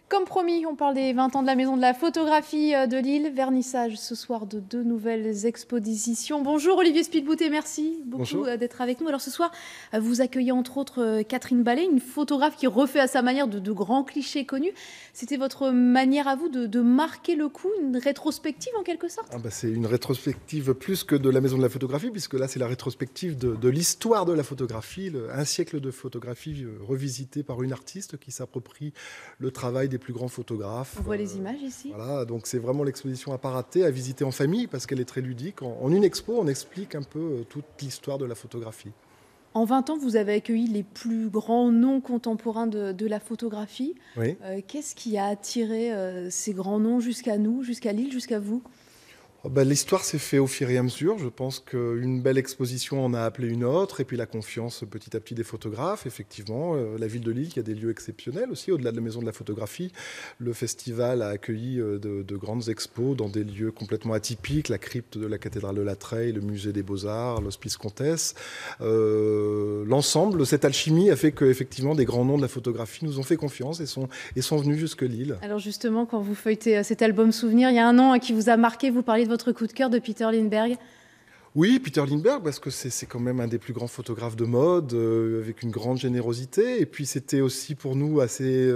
Comme promis, on parle des 20 ans de la Maison de la Photographie de Lille. Vernissage ce soir de 2 nouvelles expositions. Bonjour Olivier Spilbouté, merci beaucoup d'être avec nous. Alors ce soir, vous accueillez entre autres Catherine Ballet, une photographe qui refait à sa manière de grands clichés connus. C'était votre manière à vous de marquer le coup, une rétrospective en quelque sorte? C'est une rétrospective plus que de la Maison de la Photographie, puisque là c'est la rétrospective de l'histoire de la photographie, un siècle de photographie revisité par une artiste qui s'approprie le travail des plus grands photographes. On voit les images ici. Voilà, donc c'est vraiment l'exposition à pas rater, à visiter en famille, parce qu'elle est très ludique. En une expo, on explique un peu toute l'histoire de la photographie. En 20 ans, vous avez accueilli les plus grands noms contemporains de la photographie. Oui. Qu'est-ce qui a attiré ces grands noms jusqu'à nous, jusqu'à Lille, jusqu'à vous? L'histoire s'est faite au fur et à mesure. Je pense qu'une belle exposition en a appelé une autre, et puis la confiance petit à petit des photographes. Effectivement, la ville de Lille qui a des lieux exceptionnels aussi, au-delà de la Maison de la Photographie. Le festival a accueilli de grandes expos dans des lieux complètement atypiques, la crypte de la cathédrale de La Treille, le musée des Beaux-Arts, l'Hospice Comtesse. L'ensemble, cette alchimie a fait qu'effectivement des grands noms de la photographie nous ont fait confiance et sont venus jusque Lille. Alors justement, quand vous feuilletez cet album Souvenir, il y a un nom qui vous a marqué, vous parliez de votre coup de cœur de Peter Lindbergh. Oui, Peter Lindbergh, parce que c'est quand même un des plus grands photographes de mode, avec une grande générosité. Et puis c'était aussi pour nous assez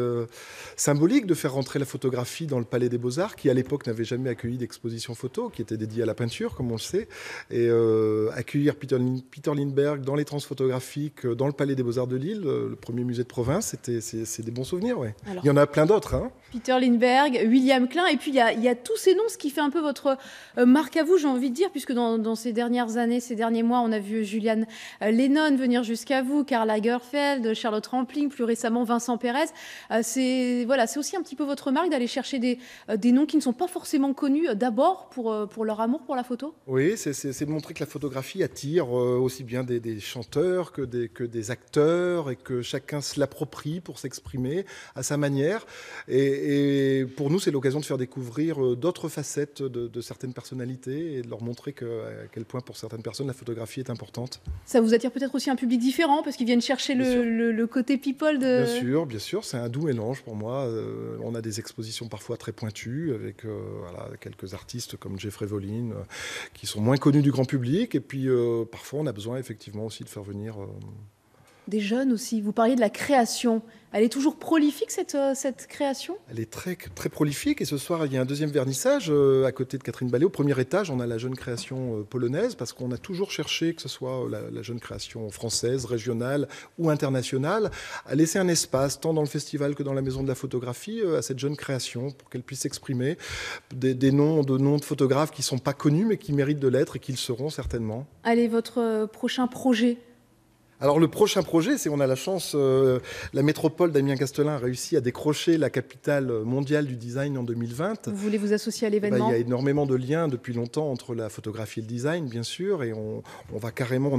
symbolique de faire rentrer la photographie dans le Palais des Beaux-Arts, qui à l'époque n'avait jamais accueilli d'exposition photo, qui était dédiée à la peinture, comme on le sait. Et accueillir Peter Lindbergh dans les transphotographiques, dans le Palais des Beaux-Arts de Lille, le premier musée de province, c'est des bons souvenirs. Ouais. Alors, il y en a plein d'autres. Hein. Peter Lindbergh, William Klein, et puis il y a tous ces noms, ce qui fait un peu votre marque à vous, j'ai envie de dire, puisque dans ces dernières années, ces derniers mois, on a vu Julian Lennon venir jusqu'à vous, Karl Lagerfeld, Charlotte Rampling, plus récemment Vincent Pérez. C'est aussi un petit peu votre marque d'aller chercher des noms qui ne sont pas forcément connus d'abord pour leur amour pour la photo. Oui, c'est de montrer que la photographie attire aussi bien des chanteurs que des acteurs, et que chacun se l'approprie pour s'exprimer à sa manière. Et pour nous, c'est l'occasion de faire découvrir d'autres facettes de certaines personnalités et de leur montrer à quel point pour certaines personnes la photographie est importante. Ça vous attire peut-être aussi un public différent parce qu'ils viennent chercher le côté people de... Bien sûr, c'est un doux mélange pour moi. On a des expositions parfois très pointues avec quelques artistes comme Jeffrey Volin qui sont moins connus du grand public, et puis parfois on a besoin effectivement aussi de faire venir... Des jeunes aussi. Vous parliez de la création. Elle est toujours prolifique, cette création? Elle est très, très prolifique. Et ce soir, il y a un deuxième vernissage à côté de Catherine Ballet. Au premier étage, on a la jeune création polonaise, parce qu'on a toujours cherché, que ce soit la jeune création française, régionale ou internationale, à laisser un espace, tant dans le festival que dans la Maison de la Photographie, à cette jeune création, pour qu'elle puisse s'exprimer. Des noms de photographes qui ne sont pas connus, mais qui méritent de l'être et qui le seront certainement. Allez, votre prochain projet? Alors le prochain projet, on a la chance, la métropole d'Amiens-Castelin a réussi à décrocher la capitale mondiale du design en 2020. Vous voulez vous associer à l'événement? Il y a énormément de liens depuis longtemps entre la photographie et le design, bien sûr, et on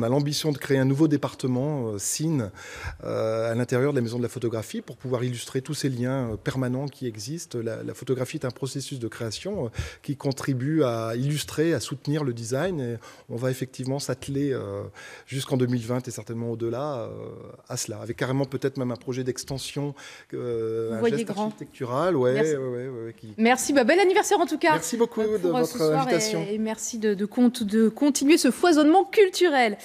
a l'ambition de créer un nouveau département, SIN, à l'intérieur de la Maison de la Photographie, pour pouvoir illustrer tous ces liens permanents qui existent. La photographie est un processus de création qui contribue à illustrer, à soutenir le design, et on va effectivement s'atteler jusqu'en 2020 et certainement au-delà à cela, avec carrément peut-être même un projet d'extension, un geste architectural. Merci, bel anniversaire en tout cas. Merci beaucoup de votre invitation. Et merci de continuer ce foisonnement culturel.